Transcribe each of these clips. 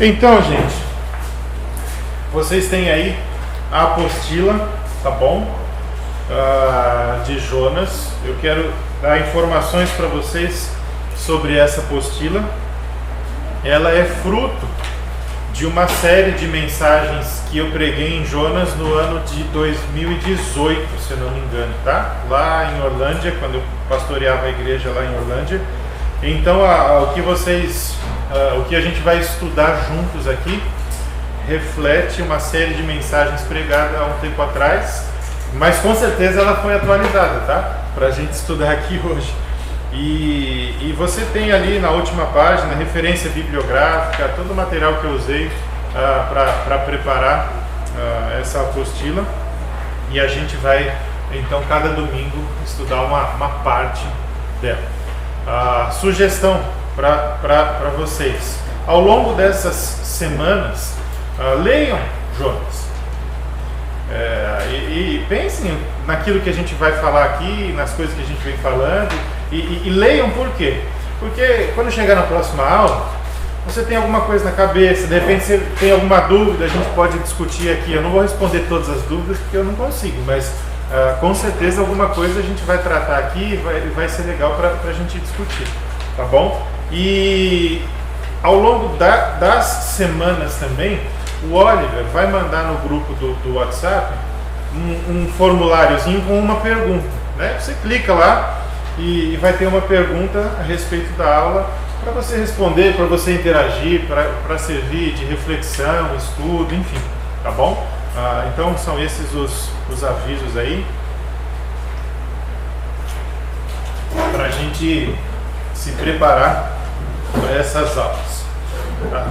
Então, gente, vocês têm aí a apostila, tá bom? De Jonas. Eu quero dar informações para vocês sobre essa apostila. Ela é fruto de uma série de mensagens que eu preguei em Jonas no ano de 2018, se eu não me engano, tá? Lá em Orlândia, quando eu pastoreava a igreja lá em Orlândia. Então, o que a gente vai estudar juntos aqui reflete uma série de mensagens pregadas há um tempo atrás, mas com certeza ela foi atualizada, tá? Para a gente estudar aqui hoje. E você tem ali na última página referência bibliográfica, todo o material que eu usei para preparar essa apostila. E a gente vai, então, cada domingo estudar uma parte dela. Sugestão para vocês: ao longo dessas semanas, leiam Jonas. E pensem naquilo que a gente vai falar aqui, nas coisas que a gente vem falando, e leiam. Por quê? Porque quando chegar na próxima aula, você tem alguma coisa na cabeça, de repente você tem alguma dúvida, a gente pode discutir aqui. Eu não vou responder todas as dúvidas porque eu não consigo, mas com certeza alguma coisa a gente vai tratar aqui e vai ser legal para a gente discutir, tá bom? E ao longo das semanas também, o Oliver vai mandar no grupo do WhatsApp um formuláriozinho com uma pergunta, né? Você clica lá e vai ter uma pergunta a respeito da aula para você responder, para você interagir, para servir de reflexão, estudo, enfim, tá bom? Então são esses os avisos aí para a gente se preparar para essas aulas.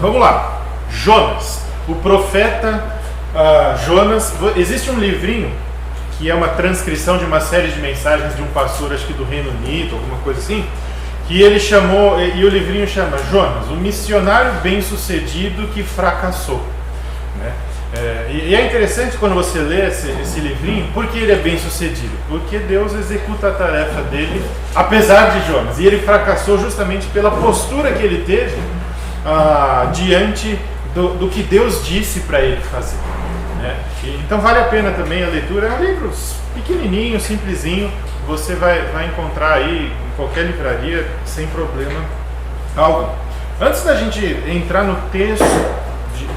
Vamos lá. Jonas, o profeta Jonas. Existe um livrinho que é uma transcrição de uma série de mensagens de um pastor, acho que do Reino Unido, alguma coisa assim, que ele chamou, e o livrinho chama Jonas, o missionário bem-sucedido que fracassou, né? E é interessante quando você lê esse livrinho, porque ele é bem-sucedido, porque Deus executa a tarefa dele, apesar de Jonas, e ele fracassou justamente pela postura que ele teve diante do que Deus disse para ele fazer, né? Então vale a pena também a leitura. É um livro pequenininho, simplesinho, você vai encontrar aí em qualquer livraria sem problema algum. Antes da gente entrar no texto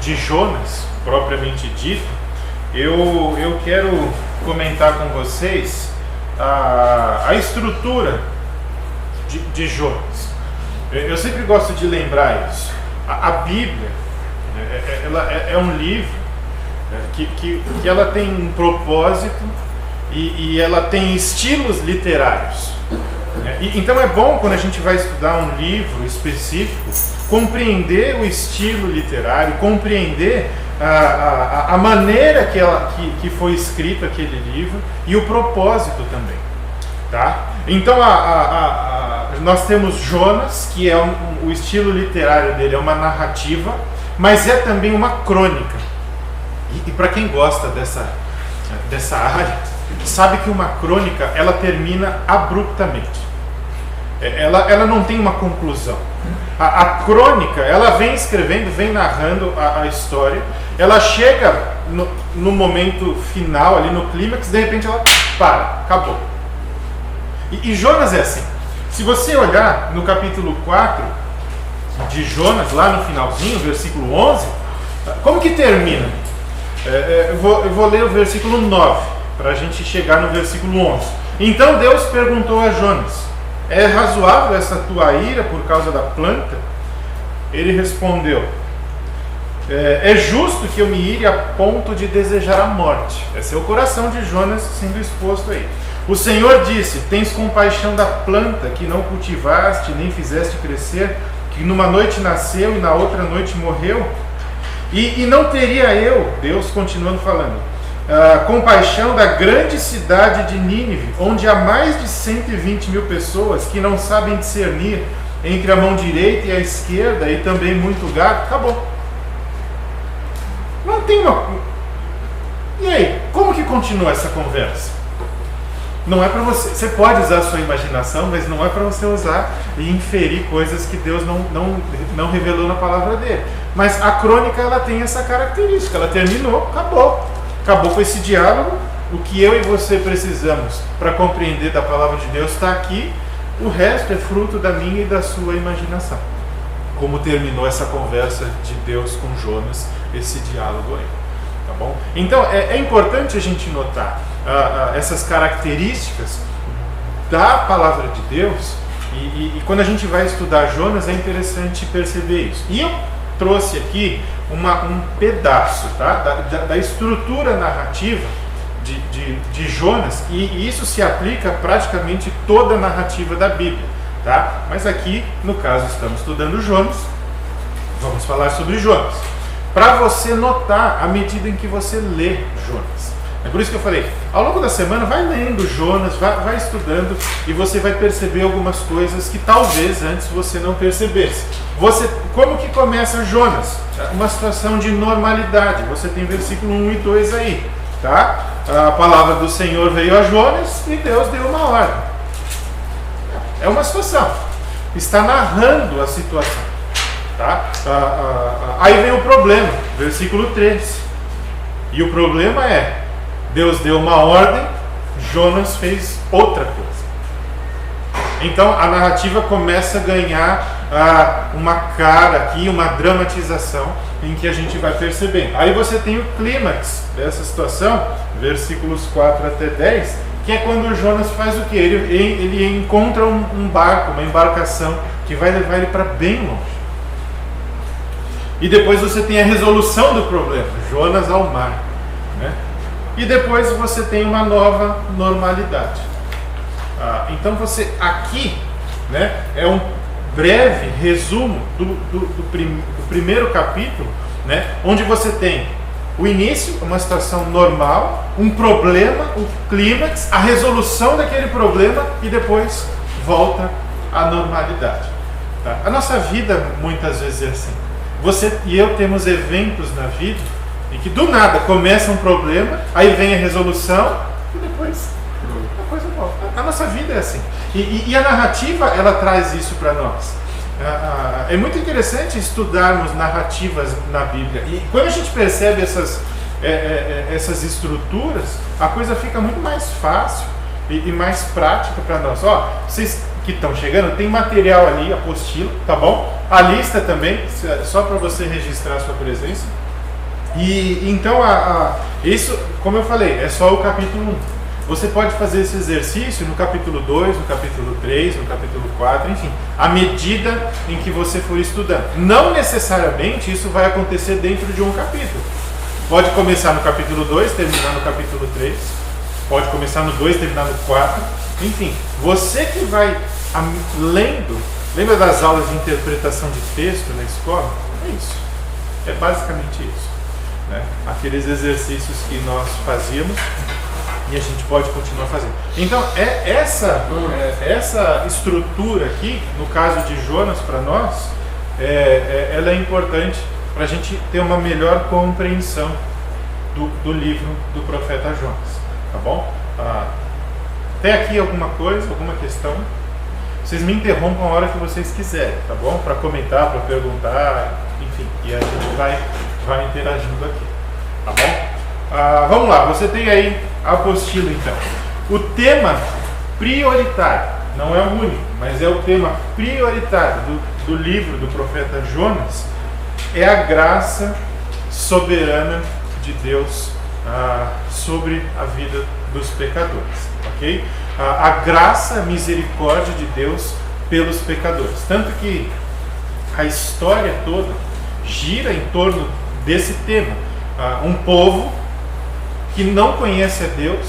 de Jonas propriamente dito, eu quero comentar com vocês a estrutura de Jonas. Eu sempre gosto de lembrar isso. A Bíblia, ela é um livro que ela tem um propósito e ela tem estilos literários. Então é bom, quando a gente vai estudar um livro específico, compreender o estilo literário, compreender a maneira que foi escrito aquele livro e o propósito também, tá? Então nós temos Jonas, que é o estilo literário dele é uma narrativa, mas é também uma crônica. E para quem gosta dessa área, sabe que uma crônica, ela termina abruptamente. Ela não tem uma conclusão. A crônica, ela vem escrevendo, vem narrando a história, ela chega no momento final, ali no clímax, de repente ela para, acabou. E Jonas é assim. Se você olhar no capítulo 4 de Jonas, lá no finalzinho, versículo 11, como que termina? Eu vou ler o versículo 9, para a gente chegar no versículo 11. Então Deus perguntou a Jonas: é razoável essa tua ira por causa da planta? Ele respondeu: é justo que eu me ire a ponto de desejar a morte. Esse é o coração de Jonas sendo exposto aí. O Senhor disse: tens compaixão da planta que não cultivaste nem fizeste crescer, que numa noite nasceu e na outra noite morreu? E não teria eu, Deus continuando falando, compaixão da grande cidade de Nínive, onde há mais de 120 mil pessoas que não sabem discernir entre a mão direita e a esquerda, e também muito gado? Acabou. Não tem uma... E aí, como que continua essa conversa? Não é para você... Você pode usar a sua imaginação, mas não é para você usar e inferir coisas que Deus não revelou na palavra dele. Mas a crônica, ela tem essa característica, ela terminou, acabou com esse diálogo. O que eu e você precisamos para compreender da palavra de Deus está aqui, o resto é fruto da minha e da sua imaginação. Como terminou essa conversa de Deus com Jonas, esse diálogo aí, tá bom? Então é importante a gente notar essas características da palavra de Deus, e quando a gente vai estudar Jonas é interessante perceber isso. E eu trouxe aqui um pedaço, tá, da estrutura narrativa de Jonas, e isso se aplica a praticamente toda a narrativa da Bíblia, tá? Mas aqui, no caso, estamos estudando Jonas, vamos falar sobre Jonas, para você notar à medida em que você lê Jonas. É por isso que eu falei, ao longo da semana vai lendo Jonas, vai estudando, e você vai perceber algumas coisas que talvez antes você não percebesse. Como que começa Jonas? Uma situação de normalidade. Você tem versículo 1 e 2 aí, tá? A palavra do Senhor veio a Jonas e Deus deu uma ordem. É uma situação. Está narrando a situação, tá? Aí vem o problema, versículo 3. E o problema é, Deus deu uma ordem, Jonas fez outra coisa. Então a narrativa começa a ganhar uma cara aqui, uma dramatização, em que a gente vai percebendo. Aí você tem o clímax dessa situação, versículos 4 até 10, que é quando Jonas faz o que? Ele encontra um barco, uma embarcação, que vai levar ele para bem longe. E depois você tem a resolução do problema, Jonas ao mar, né? E depois você tem uma nova normalidade. Então você aqui, né, é um breve resumo do primeiro capítulo, né, onde você tem o início, uma situação normal, um problema, o clímax, a resolução daquele problema e depois volta à normalidade. Tá? A nossa vida muitas vezes é assim. Você e eu temos eventos na vida em que do nada começa um problema, aí vem a resolução e depois a coisa volta. A nossa vida é assim. E a narrativa, ela traz isso para nós. É muito interessante estudarmos narrativas na Bíblia. E quando a gente percebe essas estruturas, a coisa fica muito mais fácil e mais prática para nós. Ó, vocês que estão chegando, tem material ali, apostila, tá bom? A lista também, só para você registrar a sua presença. E então, isso, como eu falei, é só o capítulo 1. Você pode fazer esse exercício no capítulo 2, no capítulo 3, no capítulo 4, enfim, à medida em que você for estudando. Não necessariamente isso vai acontecer dentro de um capítulo. Pode começar no capítulo 2, terminar no capítulo 3. Pode começar no 2, terminar no 4. Enfim, você que vai lendo. Lembra das aulas de interpretação de texto na escola? É isso. É basicamente isso, né? Aqueles exercícios que nós fazíamos e a gente pode continuar fazendo. Então, essa estrutura aqui, no caso de Jonas para nós, ela é importante para a gente ter uma melhor compreensão do livro do profeta Jonas. Tá bom? Tem aqui alguma coisa, alguma questão? Vocês me interrompam a hora que vocês quiserem, tá bom? Para comentar, para perguntar, enfim, e a gente vai interagindo aqui, tá bom? Vamos lá, você tem aí a apostila então. O tema prioritário, não é o único, mas é o tema prioritário do livro do profeta Jonas, é a graça soberana de Deus sobre a vida dos pecadores, ok? A graça, a misericórdia de Deus pelos pecadores. Tanto que a história toda gira em torno desse tema. Um povo que não conhece a Deus,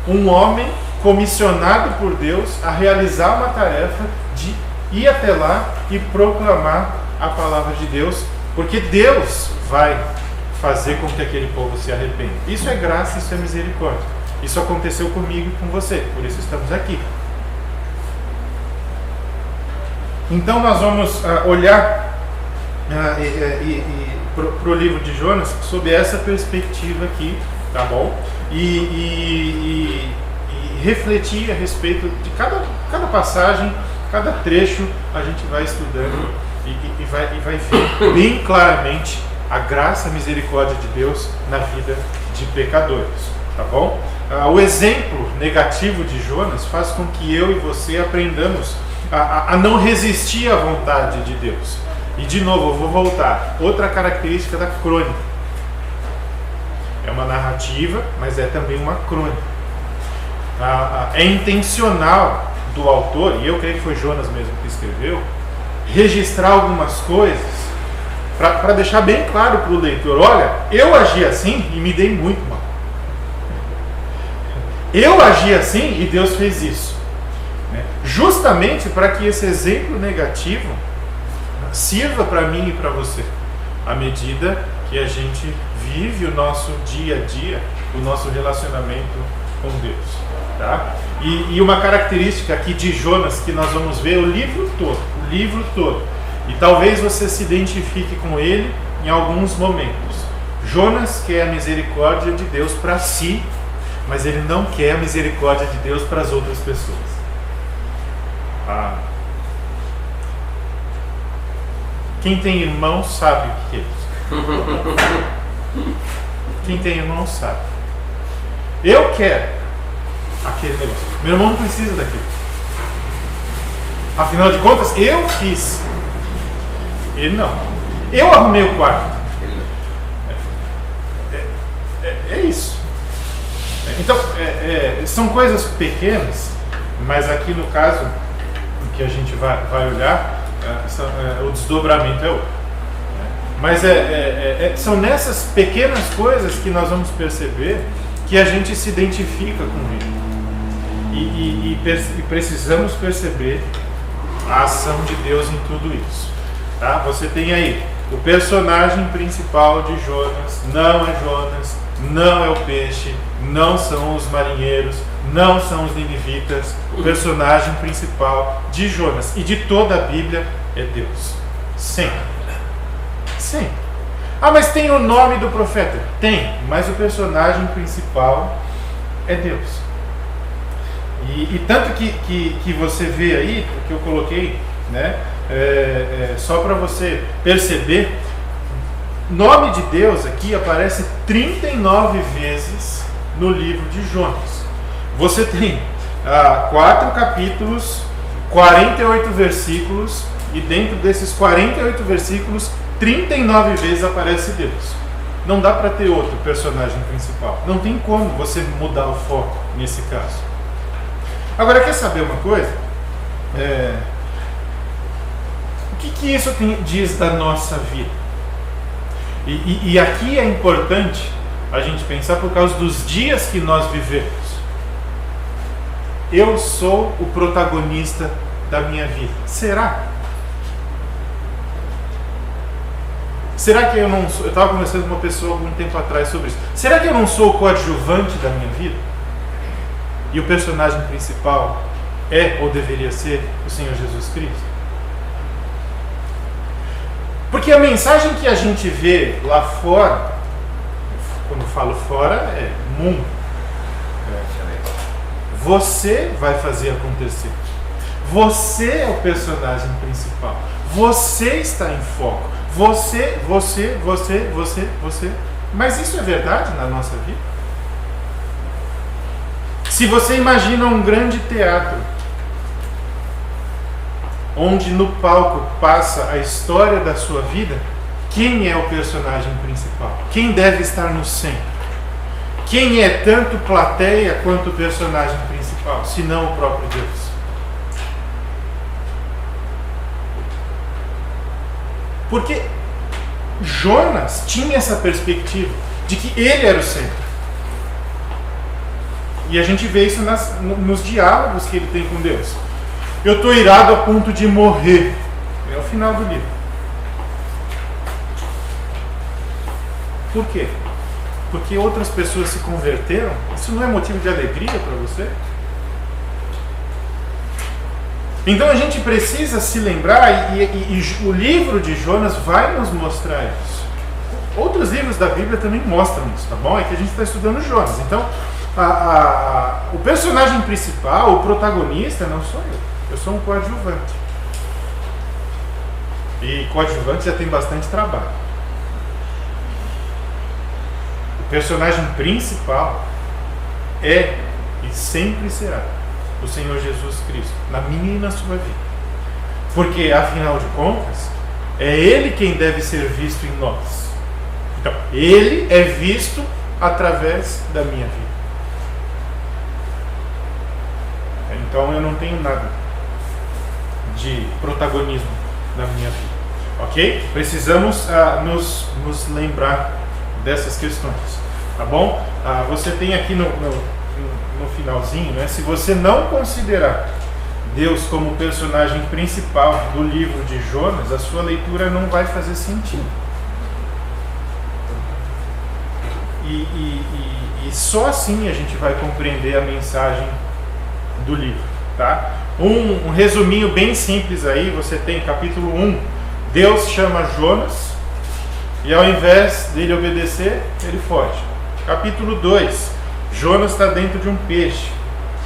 um homem comissionado por Deus a realizar uma tarefa de ir até lá e proclamar a palavra de Deus, porque Deus vai fazer com que aquele povo se arrependa. Isso é graça, isso é misericórdia. Isso aconteceu comigo e com você, por isso estamos aqui. Então nós vamos olhar para o livro de Jonas sob essa perspectiva aqui, tá bom? E refletir a respeito de cada passagem, cada trecho, a gente vai estudando e vai ver bem claramente a graça e a misericórdia de Deus na vida de pecadores, tá bom? O exemplo negativo de Jonas faz com que eu e você aprendamos a não resistir à vontade de Deus. E de novo, eu vou voltar. Outra característica da crônica. É uma narrativa, mas é também uma crônica. É intencional do autor, e eu creio que foi Jonas mesmo que escreveu, registrar algumas coisas para deixar bem claro para o leitor: olha, eu agi assim e me dei muito mal. Eu agi assim e Deus fez isso. Justamente para que esse exemplo negativo sirva para mim e para você, à medida que a gente vive o nosso dia a dia, o nosso relacionamento com Deus. Tá? E uma característica aqui de Jonas que nós vamos ver o livro todo. E talvez você se identifique com ele em alguns momentos. Jonas quer a misericórdia de Deus para si, mas ele não quer a misericórdia de Deus para as outras pessoas. Quem tem irmão sabe o que é isso. Quem tem irmão sabe. Eu quero aquele negócio. Meu irmão não precisa daquilo. Afinal de contas, eu fiz. Ele não. Eu arrumei o quarto. É isso. Então, são coisas pequenas, mas aqui no caso que a gente vai olhar, o desdobramento é outro. Mas são nessas pequenas coisas que nós vamos perceber que a gente se identifica com ele. E precisamos perceber a ação de Deus em tudo isso. Tá? Você tem aí o personagem principal de Jonas, não é o peixe, não são os marinheiros, não são os ninivitas. O personagem principal de Jonas e de toda a Bíblia é Deus. Sempre. Mas tem o nome do profeta? Tem, mas o personagem principal é Deus. E tanto que você vê aí, o que eu coloquei, né, só para você perceber, nome de Deus aqui aparece 39 vezes no livro de Jonas. Você tem 4 capítulos, 48 versículos, e dentro desses 48 versículos, 39 vezes aparece Deus. Não dá para ter outro personagem principal. Não tem como você mudar o foco nesse caso. Agora, quer saber uma coisa? O que isso diz da nossa vida? E aqui é importante a gente pensar por causa dos dias que nós vivemos. Eu sou o protagonista da minha vida. Será? Será que eu não sou? Eu estava conversando com uma pessoa algum tempo atrás sobre isso. Será que eu não sou o coadjuvante da minha vida? E o personagem principal é ou deveria ser o Senhor Jesus Cristo? Porque a mensagem que a gente vê lá fora, quando falo fora, é mundo. Você vai fazer acontecer. Você é o personagem principal. Você está em foco. Você. Mas isso é verdade na nossa vida? Se você imagina um grande teatro, onde no palco passa a história da sua vida, quem é o personagem principal? Quem deve estar no centro? Quem é tanto plateia quanto o personagem principal, se não o próprio Deus? Porque Jonas tinha essa perspectiva de que ele era o centro. E a gente vê isso nos diálogos que ele tem com Deus. Eu estou irado a ponto de morrer. É o final do livro. Por quê? Porque outras pessoas se converteram? Isso não é motivo de alegria para você? Então a gente precisa se lembrar, e o livro de Jonas vai nos mostrar isso. Outros livros da Bíblia também mostram isso, tá bom? É que a gente está estudando Jonas. Então, o personagem principal, o protagonista, não sou eu. Eu sou um coadjuvante. E coadjuvante já tem bastante trabalho. O personagem principal é e sempre será o Senhor Jesus Cristo, na minha e na sua vida. Porque, afinal de contas, é Ele quem deve ser visto em nós. Então, Ele é visto através da minha vida. Então, eu não tenho nada de protagonismo na minha vida. Ok? Precisamos nos lembrar dessas questões. Tá bom? Você tem aqui no finalzinho, né? Se você não considerar Deus como personagem principal do livro de Jonas, a sua leitura não vai fazer sentido. E só assim a gente vai compreender a mensagem do livro, tá? Um resuminho bem simples aí, você tem capítulo 1, Deus chama Jonas e ao invés dele obedecer, ele foge. Capítulo 2, Jonas está dentro de um peixe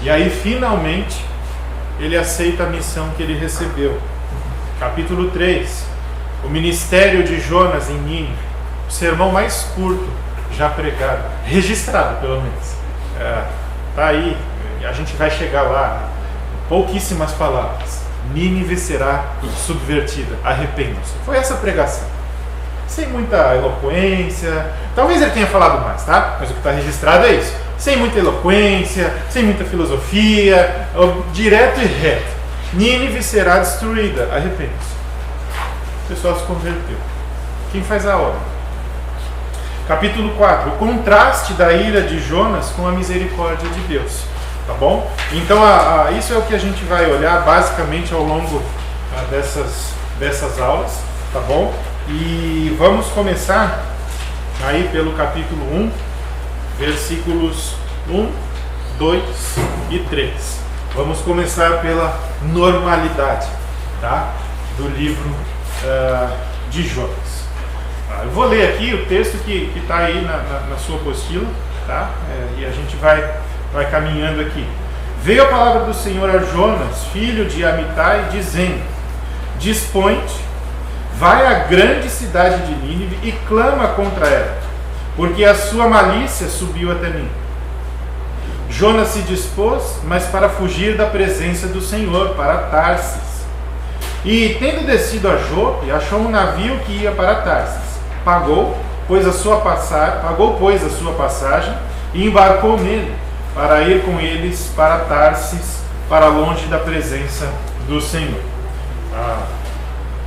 e aí finalmente ele aceita a missão que ele recebeu. Capítulo 3, o ministério de Jonas em Nínive, o sermão mais curto já pregado, registrado pelo menos. Tá aí, a gente vai chegar lá. Pouquíssimas palavras. Nínive será subvertida, arrependam-se. Foi essa pregação. Sem muita eloquência. Talvez ele tenha falado mais, tá? Mas o que está registrado é isso. Sem muita eloquência, sem muita filosofia, direto e reto. Nínive será destruída, arrependam-se. O pessoal se converteu. Quem faz a obra? Capítulo 4. O contraste da ira de Jonas com a misericórdia de Deus. Tá bom? Então, isso é o que a gente vai olhar basicamente ao longo dessas aulas. Tá bom? E vamos começar aí pelo capítulo 1, versículos 1, 2 e 3. Vamos começar pela normalidade, tá? Do livro de Jonas. Eu vou ler aqui o texto que está aí na sua apostila, tá? E a gente vai caminhando aqui. Veio a palavra do Senhor a Jonas, filho de Amitai, dizendo: Dispõe-te, vai à grande cidade de Nínive e clama contra ela, porque a sua malícia subiu até mim. Jonas se dispôs, mas para fugir da presença do Senhor, para Tarsis. E, tendo descido a Jope, achou um navio que ia para Tarsis. Pagou, pois, a sua passagem e embarcou nele, para ir com eles para Tarsis, para longe da presença do Senhor.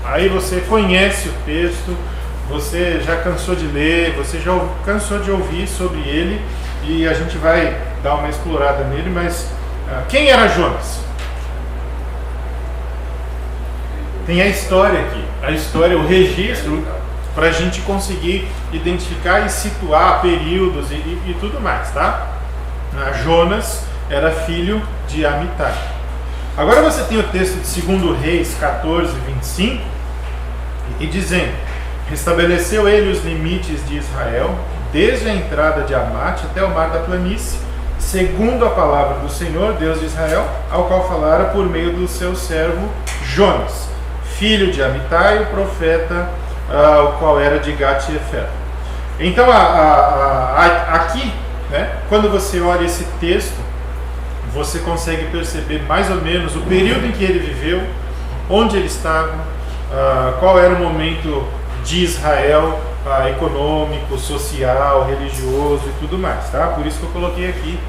Aí você conhece o texto, você já cansou de ler, você já cansou de ouvir sobre ele, e a gente vai dar uma explorada nele, mas quem era Jonas? Tem a história aqui, o registro, para a gente conseguir identificar e situar períodos e tudo mais, tá? Jonas era filho de Amitai. Agora você tem o texto de 2 Reis 14, 25, e dizendo: Restabeleceu ele os limites de Israel, desde a entrada de Amate até o mar da planície, segundo a palavra do Senhor, Deus de Israel, ao qual falara por meio do seu servo Jonas, filho de Amitai, o profeta, o qual era de Gat-Hefer. Então, aqui, né, quando você olha esse texto, você consegue perceber mais ou menos o período em que ele viveu, onde ele estava, qual era o momento de Israel, econômico, social, religioso e tudo mais, tá? Por isso que eu coloquei aqui,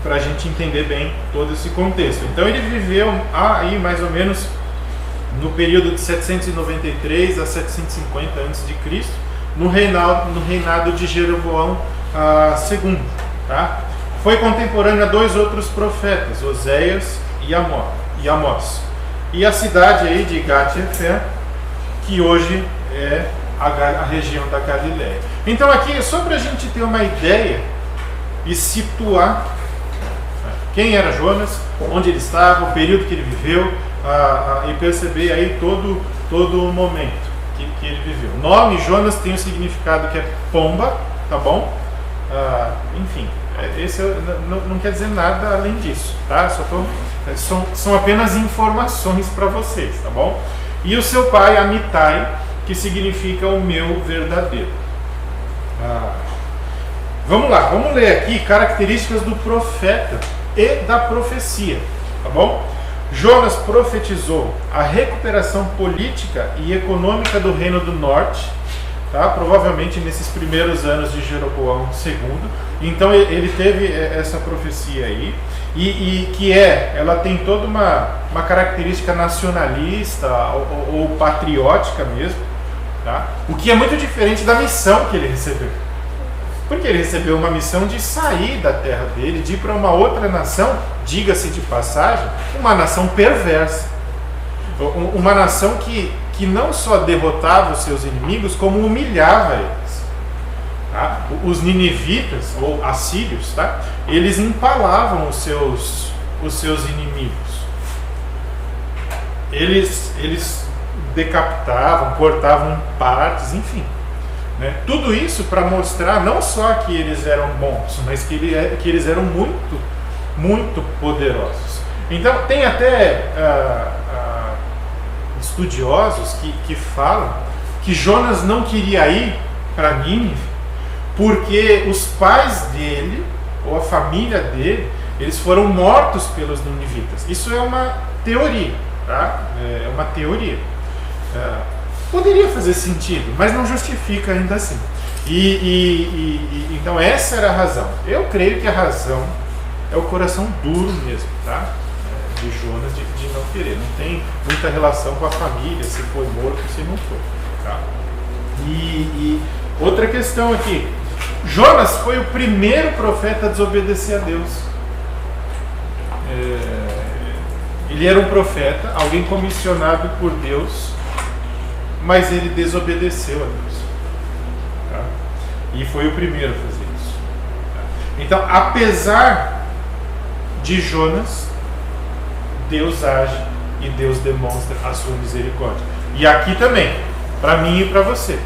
para a gente entender bem todo esse contexto. Então ele viveu aí mais ou menos no período de 793 a 750 a.C., no reinado de Jeroboão II, tá? Foi contemporâneo a dois outros profetas, Oséias e Amós. E a cidade aí de Gat-Hefer, que hoje é a região da Galileia. Então aqui é só para a gente ter uma ideia e situar quem era Jonas, onde ele estava, o período que ele viveu, e perceber aí todo o momento que ele viveu. O nome Jonas tem um significado que é pomba, tá bom? Enfim, esse não quer dizer nada além disso, tá? São apenas informações para vocês, tá bom? e o seu pai Amitai, que significa o meu verdadeiro. Vamos lá, vamos ler aqui características do profeta e da profecia, tá bom? Jonas profetizou a recuperação política e econômica do Reino do Norte, tá? Provavelmente nesses primeiros anos de Jeroboão II. Então ele teve essa profecia aí, e que ela tem toda uma característica nacionalista ou patriótica mesmo, tá? O que é muito diferente da missão que ele recebeu. Porque ele recebeu uma missão de sair da terra dele, de ir para uma outra nação, diga-se de passagem, uma nação perversa. Uma nação que não só derrotava os seus inimigos, como humilhava eles. Tá? Os ninivitas, ou assírios, tá? Eles empalavam os seus inimigos. Eles decapitavam, cortavam em partes, enfim. Né? Tudo isso para mostrar não só que eles eram bons, mas que eles eram muito, muito poderosos. Então tem até estudiosos que falam que Jonas não queria ir para Nínive porque os pais dele, ou a família dele, eles foram mortos pelos ninivitas. Isso é uma teoria, tá? É uma teoria. Poderia fazer sentido, mas não justifica ainda assim. Então essa era a razão. Eu creio que a razão é o coração duro mesmo, tá? De Jonas de não querer. Não tem muita relação com a família, se foi morto, se não foi. Tá? E outra questão aqui. Jonas foi o primeiro profeta a desobedecer a Deus. Ele era um profeta, alguém comissionado por Deus, mas ele desobedeceu a Deus. Tá? E foi o primeiro a fazer isso. Tá? Então, apesar de Jonas, Deus age e Deus demonstra a sua misericórdia. E aqui também, para mim e para você.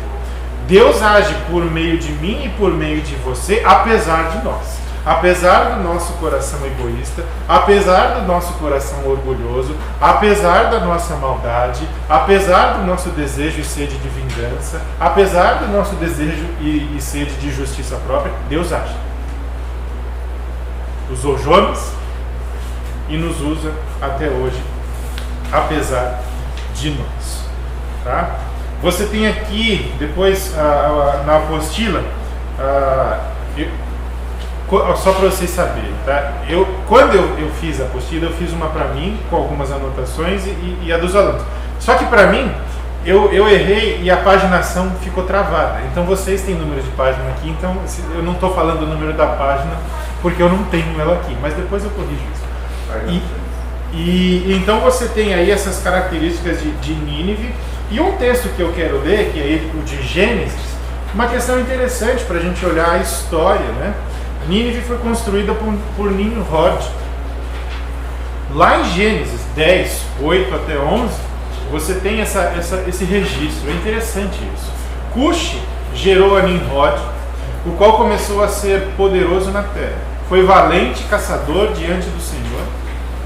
Deus age por meio de mim e por meio de você, apesar de nós. Apesar do nosso coração egoísta, apesar do nosso coração orgulhoso, apesar da nossa maldade, apesar do nosso desejo e sede de vingança, apesar do nosso desejo e sede de justiça própria, Deus age. Usou Jonas e nos usa até hoje, apesar de nós. Tá? Você tem aqui, depois, na apostila, só para vocês saberem, tá? Quando eu fiz a apostila, eu fiz uma para mim, com algumas anotações, e a dos alunos. Só que para mim, eu errei e a paginação ficou travada. Então vocês têm número de página aqui, então eu não estou falando o número da página, porque eu não tenho ela aqui, mas depois eu corrijo isso. Então você tem aí essas características de Nínive, e um texto que eu quero ler, que é o de Gênesis, uma questão interessante para a gente olhar a história, né? Nínive foi construída por Nimrod. Lá em Gênesis 10, 8 até 11, você tem esse registro. É interessante isso. Cuxi gerou a Nimrod, o qual começou a ser poderoso na terra. Foi valente caçador diante do Senhor.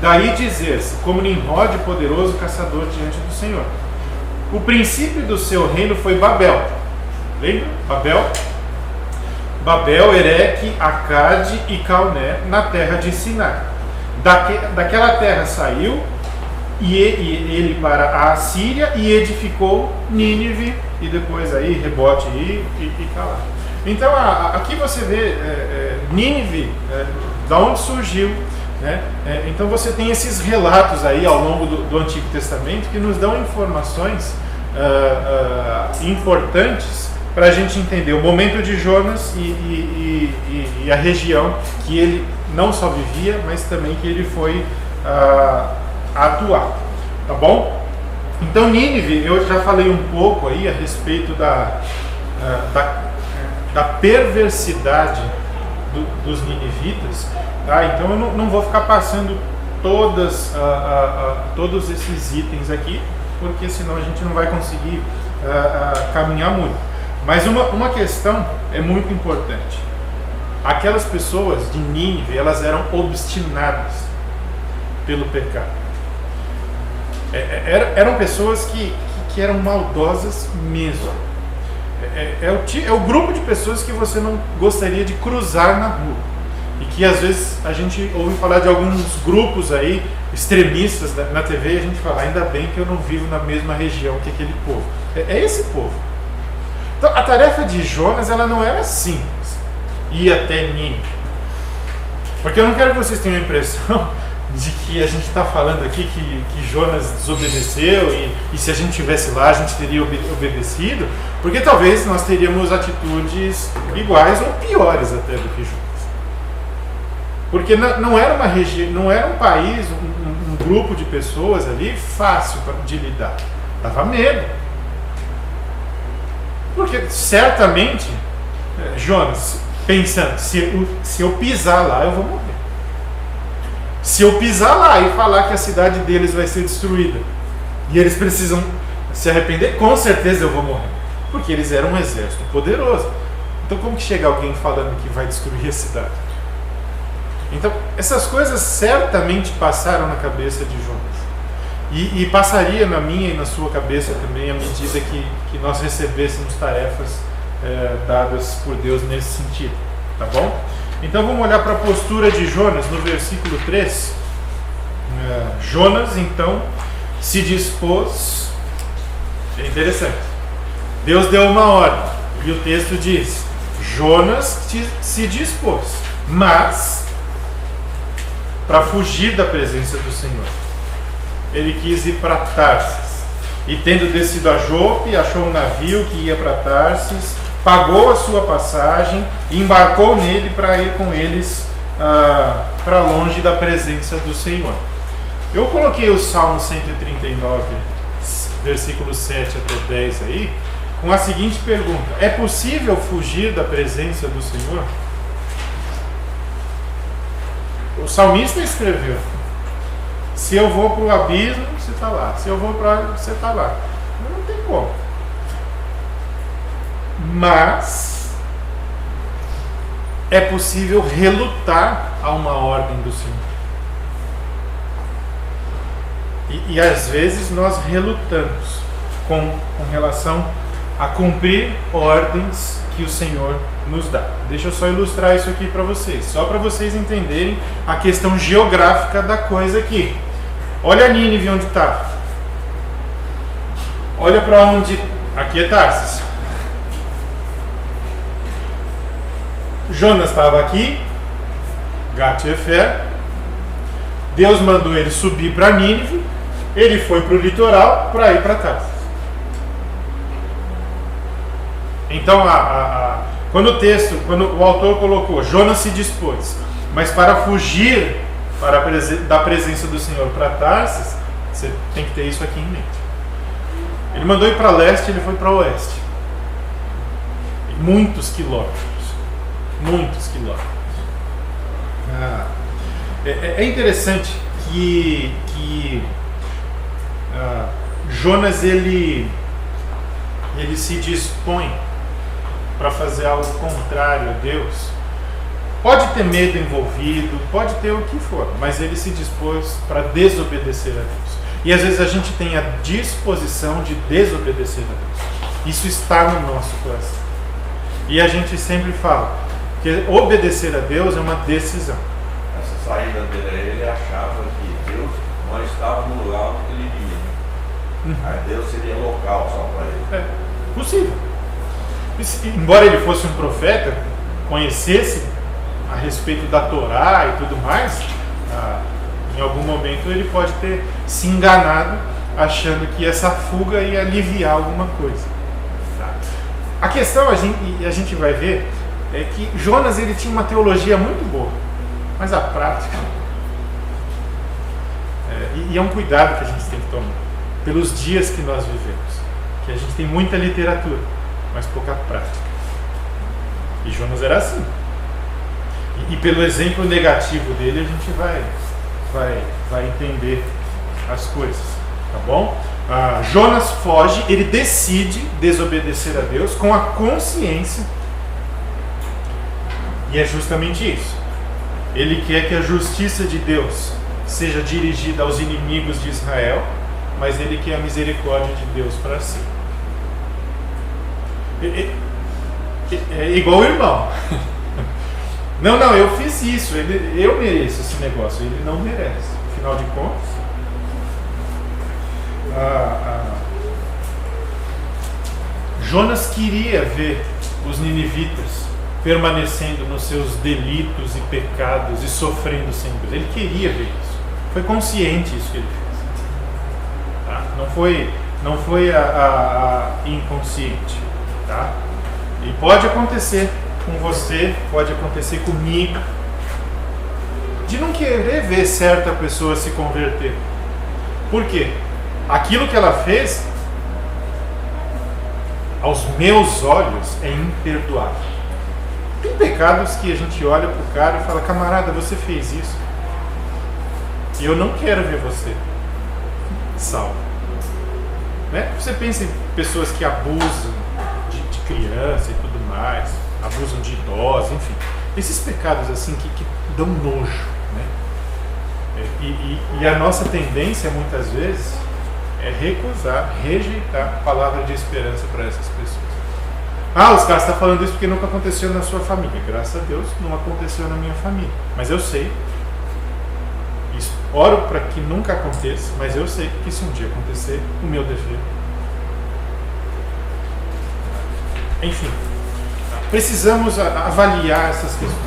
Daí dizer-se, como Nimrod, poderoso caçador diante do Senhor. O princípio do seu reino foi Babel. Lembra? Babel, Ereque, Acade e Calné, na terra de Sinai. Daquela terra saiu ele para a Assíria e edificou Nínive, e depois aí Rebote e Calá. Então aqui você vê Nínive, da onde surgiu, né? Então você tem esses relatos aí ao longo do Antigo Testamento que nos dão informações importantes para a gente entender o momento de Jonas e a região que ele não só vivia, mas também que ele foi atuar. Tá bom? Então Nínive, eu já falei um pouco aí a respeito da perversidade dos ninivitas. Tá? Então eu não vou ficar passando todos esses itens aqui, porque senão a gente não vai conseguir caminhar muito. Mas uma questão é muito importante. Aquelas pessoas de Nínive, elas eram obstinadas pelo pecado. Eram pessoas que que eram maldosas mesmo. É o grupo de pessoas que você não gostaria de cruzar na rua. E que às vezes a gente ouve falar de alguns grupos aí, extremistas na TV, e a gente fala, ainda bem que eu não vivo na mesma região que aquele povo. É esse povo. Então a tarefa de Jonas, ela não era simples. Ir até Nínive. Porque eu não quero que vocês tenham a impressão de que a gente está falando aqui que Jonas desobedeceu e se a gente estivesse lá a gente teria obedecido, porque talvez nós teríamos atitudes iguais ou piores até do que Jonas. Porque não era uma região, não era um país, um grupo de pessoas ali fácil de lidar. Dava medo. Porque certamente, Jonas, pensando, se eu pisar lá eu vou morrer. Se eu pisar lá e falar que a cidade deles vai ser destruída e eles precisam se arrepender, com certeza eu vou morrer. Porque eles eram um exército poderoso. Então como que chega alguém falando que vai destruir a cidade? Então essas coisas certamente passaram na cabeça de Jonas. E passaria na minha e na sua cabeça também à medida que nós recebêssemos tarefas dadas por Deus nesse sentido. Tá bom? Então vamos olhar para a postura de Jonas no versículo 3. Jonas então se dispôs. É interessante. Deus deu uma ordem e o texto diz: Jonas se dispôs, mas para fugir da presença do Senhor. Ele quis ir para Tarsis e, tendo descido a Jope, achou um navio que ia para Tarsis, pagou a sua passagem e embarcou nele para ir com eles para longe da presença do Senhor. Eu coloquei o Salmo 139, versículos 7 até 10 aí, com a seguinte pergunta: é possível fugir da presença do Senhor? O salmista escreveu: se eu vou para o abismo, você está lá. Se eu vou para você está lá. Não tem como. Mas é possível relutar a uma ordem do Senhor. E às vezes nós relutamos com relação a cumprir ordens que o Senhor nos dá. Deixa eu só ilustrar isso aqui para vocês, só para vocês entenderem a questão geográfica da coisa aqui. Olha a Nínive onde está. Olha para onde... Aqui é Tarsis. Jonas estava aqui, Gat-Hefer. Deus mandou ele subir para Nínive. Ele foi para o litoral para ir para Tarsis. Então, quando o autor colocou Jonas se dispôs, mas para fugir da presença do Senhor para Tarsis, você tem que ter isso aqui em mente. Ele mandou ir para leste, ele foi para oeste. Muitos quilômetros. Muitos quilômetros. É interessante que Jonas ele se dispõe para fazer algo contrário a Deus. Pode ter medo envolvido, pode ter o que for, mas ele se dispôs para desobedecer a Deus. E às vezes a gente tem a disposição de desobedecer a Deus. Isso está no nosso coração. E a gente sempre fala que obedecer a Deus é uma decisão. Essa saída dele, ele achava que Deus não estava no lugar onde ele vivia. Aí Deus seria local só para ele. É possível. Embora ele fosse um profeta, conhecesse a respeito da Torá e tudo mais, em algum momento ele pode ter se enganado achando que essa fuga ia aliviar alguma coisa. Tá? A questão, a gente vai ver, é que Jonas ele tinha uma teologia muito boa, mas a prática e é um cuidado que a gente tem que tomar pelos dias que nós vivemos, que a gente tem muita literatura, mas pouca prática. E Jonas era assim. E pelo exemplo negativo dele a gente vai entender as coisas, tá bom? Jonas foge, ele decide desobedecer a Deus com a consciência, e é justamente isso. Ele quer que a justiça de Deus seja dirigida aos inimigos de Israel mas ele quer a misericórdia de Deus para si. É igual o irmão. Não, eu fiz isso, eu mereço esse negócio, ele não merece. Afinal de contas, Jonas queria ver os ninivitas permanecendo nos seus delitos e pecados e sofrendo sem Deus. Ele queria ver isso. Foi consciente isso que ele fez. Tá? Não foi inconsciente. Tá? E pode acontecer com você, pode acontecer comigo, de não querer ver certa pessoa se converter. Por quê? Aquilo que ela fez, aos meus olhos, é imperdoável. Tem pecados que a gente olha pro cara e fala: camarada, você fez isso e eu não quero ver você salvo. Né? Você pensa em pessoas que abusam de criança e tudo mais, abusam de idosos, enfim. Esses pecados assim que dão nojo. Né? E a nossa tendência muitas vezes é recusar, rejeitar a palavra de esperança para essas pessoas. Os caras estão falando isso porque nunca aconteceu na sua família. Graças a Deus não aconteceu na minha família. Mas eu sei, isso, oro para que nunca aconteça, mas eu sei que se um dia acontecer, o meu dever. Enfim, precisamos avaliar essas questões.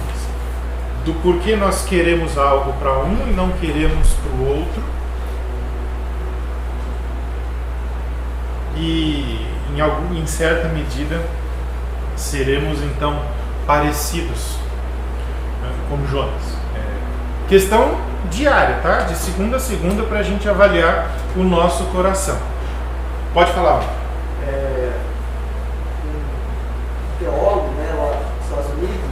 Do porquê nós queremos algo para um e não queremos para o outro. E em certa medida seremos então parecidos, né, como Jonas. Questão diária, tá? De segunda a segunda, para a gente avaliar o nosso coração. Pode falar. Um teólogo, né, lá nos Estados Unidos,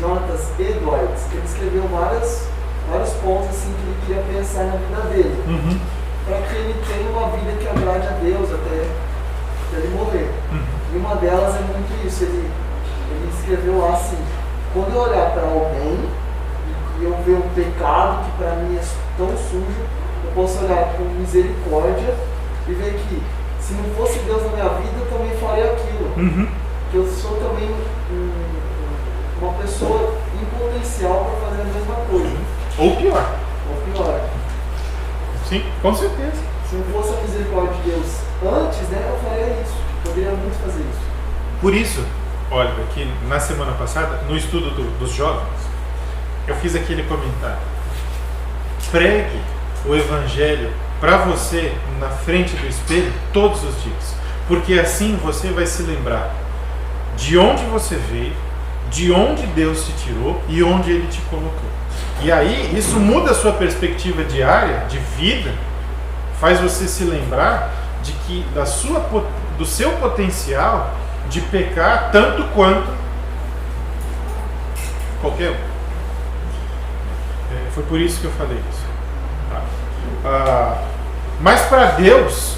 Jonathan Edwards, ele escreveu vários pontos assim que ele queria pensar na vida dele. Uhum. Para que ele tenha uma vida que agrade a Deus até ele morrer. E uma delas é muito isso. Ele escreveu lá assim: quando eu olhar para alguém e eu ver um pecado que para mim é tão sujo, eu posso olhar com misericórdia e ver que se não fosse Deus na minha vida, eu também faria aquilo. Que eu sou também uma pessoa em potencial para fazer a mesma coisa. Ou pior. Sim, com certeza. Se não fosse a misericórdia de Deus antes, né, eu faria isso. Poderia muito fazer isso. Por isso, olha, que na semana passada, no estudo dos jovens, eu fiz aquele comentário: pregue o Evangelho para você na frente do espelho todos os dias, porque assim você vai se lembrar de onde você veio, de onde Deus te tirou e onde Ele te colocou. E aí isso muda a sua perspectiva diária de vida, faz você se lembrar de que do seu potencial de pecar tanto quanto qualquer um. Foi por isso que eu falei isso. Tá? Mas para Deus,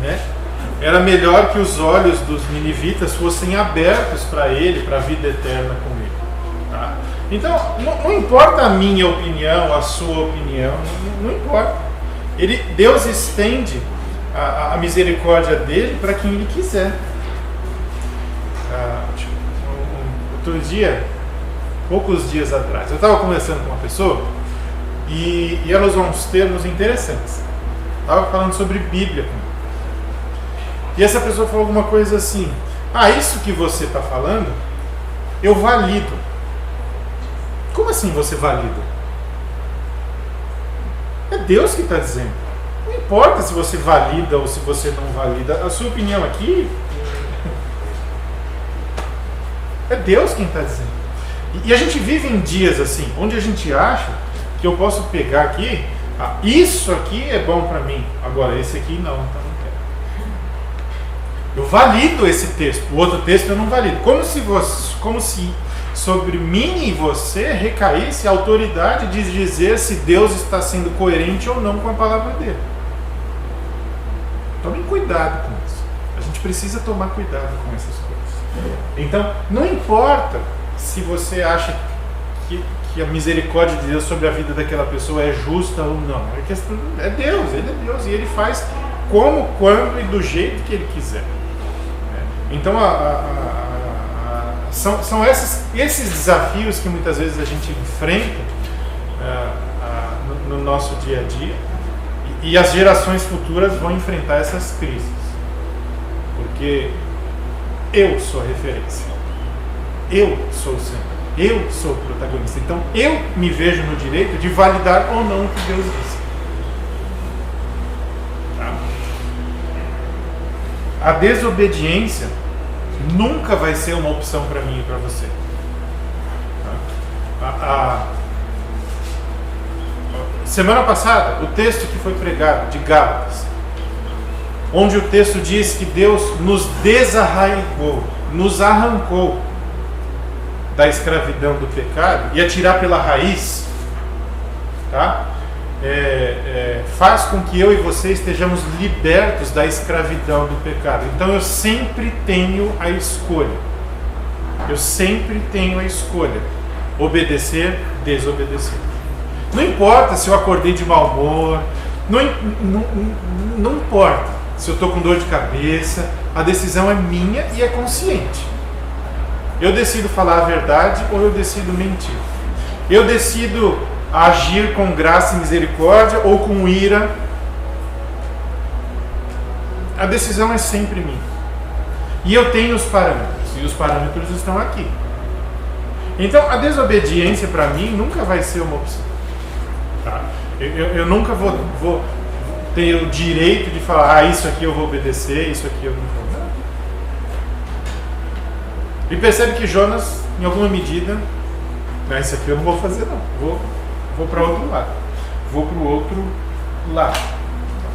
né, era melhor que os olhos dos ninivitas fossem abertos para Ele, para a vida eterna com Ele. Tá? Então, não importa a minha opinião, a sua opinião, não importa. Deus estende a misericórdia dele para quem Ele quiser. Outro dia, poucos dias atrás, eu estava conversando com uma pessoa e ela usou uns termos interessantes. Estava falando sobre Bíblia comigo. E essa pessoa falou alguma coisa assim: isso que você está falando, eu valido. Como assim você valida? É Deus que está dizendo. Não importa se você valida ou se você não valida. A sua opinião aqui é Deus quem está dizendo. E a gente vive em dias assim, onde a gente acha que eu posso pegar aqui, isso aqui é bom para mim, agora esse aqui não, então não quero. Eu valido esse texto, o outro texto eu não valido. Como se sobre mim e você recaísse a autoridade de dizer se Deus está sendo coerente ou não com a palavra dele. Tomem cuidado com isso. A gente precisa tomar cuidado com essas coisas. Então, não importa se você acha que que a misericórdia de Deus sobre a vida daquela pessoa é justa ou não. É Deus, Ele é Deus e Ele faz como, quando e do jeito que Ele quiser. Então são esses desafios que muitas vezes a gente enfrenta no nosso dia a dia, e as gerações futuras vão enfrentar essas crises, porque eu sou a referência, eu sou o Senhor, eu sou o protagonista. Então eu me vejo no direito de validar ou não o que Deus disse. A desobediência nunca vai ser uma opção para mim e para você. Semana passada, o texto que foi pregado, de Gálatas, onde o texto diz que Deus nos desarraigou, nos arrancou da escravidão do pecado, e atirar pela raiz, tá? Faz com que eu e você estejamos libertos da escravidão do pecado. Então eu sempre tenho a escolha. Eu sempre tenho a escolha: obedecer, desobedecer. Não importa se eu acordei de mau humor, não importa se eu estou com dor de cabeça, a decisão é minha e é consciente. Eu decido falar a verdade ou eu decido mentir. Eu decido agir com graça e misericórdia ou com ira. A decisão é sempre minha. E eu tenho os parâmetros, e os parâmetros estão aqui. Então a desobediência para mim nunca vai ser uma opção. Tá? Eu nunca vou ter o direito de falar: isso aqui eu vou obedecer, isso aqui eu não vou. E percebe que Jonas, em alguma medida, isso aqui eu não vou fazer não, vou para outro lado, vou para o outro lado,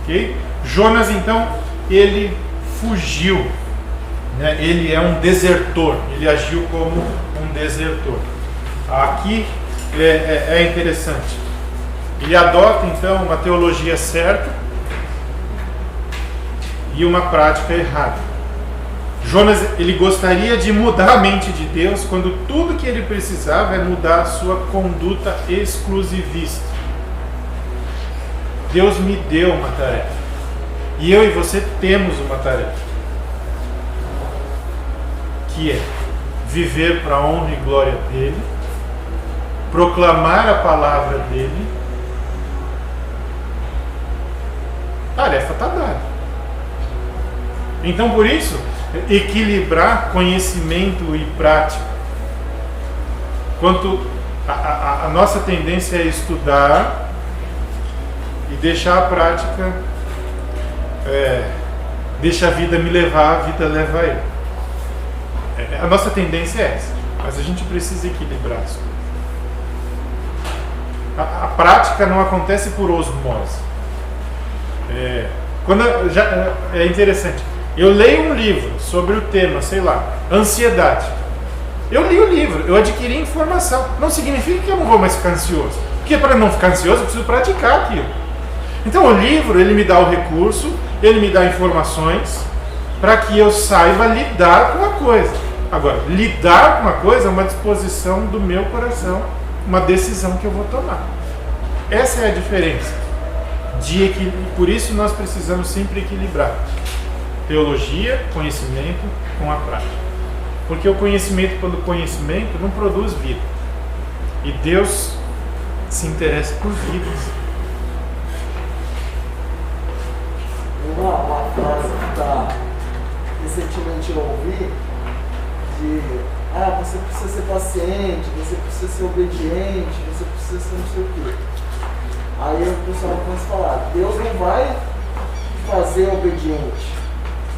ok? Jonas, então, ele fugiu, né? Ele é um desertor, ele agiu como um desertor. Aqui é interessante, ele adota então uma teologia certa e uma prática errada. Jonas, ele gostaria de mudar a mente de Deus quando tudo que ele precisava é mudar a sua conduta exclusivista. Deus me deu uma tarefa. E eu e você temos uma tarefa. Que é viver para a honra e glória dele, proclamar a palavra dele. A tarefa está dada. Então, por isso, equilibrar conhecimento e prática. Quanto a nossa tendência é estudar e deixar a prática, deixa a vida me levar, a vida leva eu. A nossa tendência é essa, mas a gente precisa equilibrar as coisas. A prática não acontece por osmose. É interessante. Eu leio um livro sobre o tema, sei lá, ansiedade. Eu li o livro, eu adquiri informação. Não significa que eu não vou mais ficar ansioso. Porque para não ficar ansioso eu preciso praticar aquilo. Então o livro, ele me dá o recurso, ele me dá informações para que eu saiba lidar com a coisa. Agora, lidar com a coisa é uma disposição do meu coração, uma decisão que eu vou tomar. Essa é a diferença. Por isso nós precisamos sempre equilibrar teologia, conhecimento com a prática. Porque o conhecimento pelo conhecimento não produz vida. E Deus se interessa por vidas. Uma frase que recentemente eu ouvi você precisa ser paciente, você precisa ser obediente, você precisa ser não sei o quê. Aí o pessoal começa a falar: Deus não vai fazer obediente,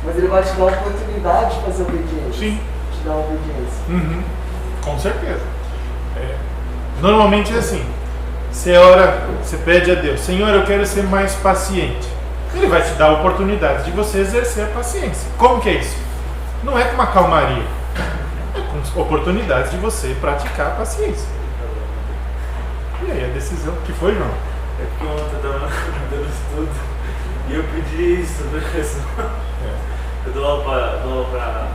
mas Ele vai te dar a oportunidade de fazer obediência. Sim. Te dar obediência. Uhum. Com certeza. Normalmente é assim. Você ora, você pede a Deus: Senhor, eu quero ser mais paciente. Ele vai te dar a oportunidade de você exercer a paciência. Como que é isso? Não é com uma calmaria. É com oportunidades de você praticar a paciência. E aí a decisão que foi, João? É porque ontem eu estava dando estudo e eu pedi isso, Eu dou aula para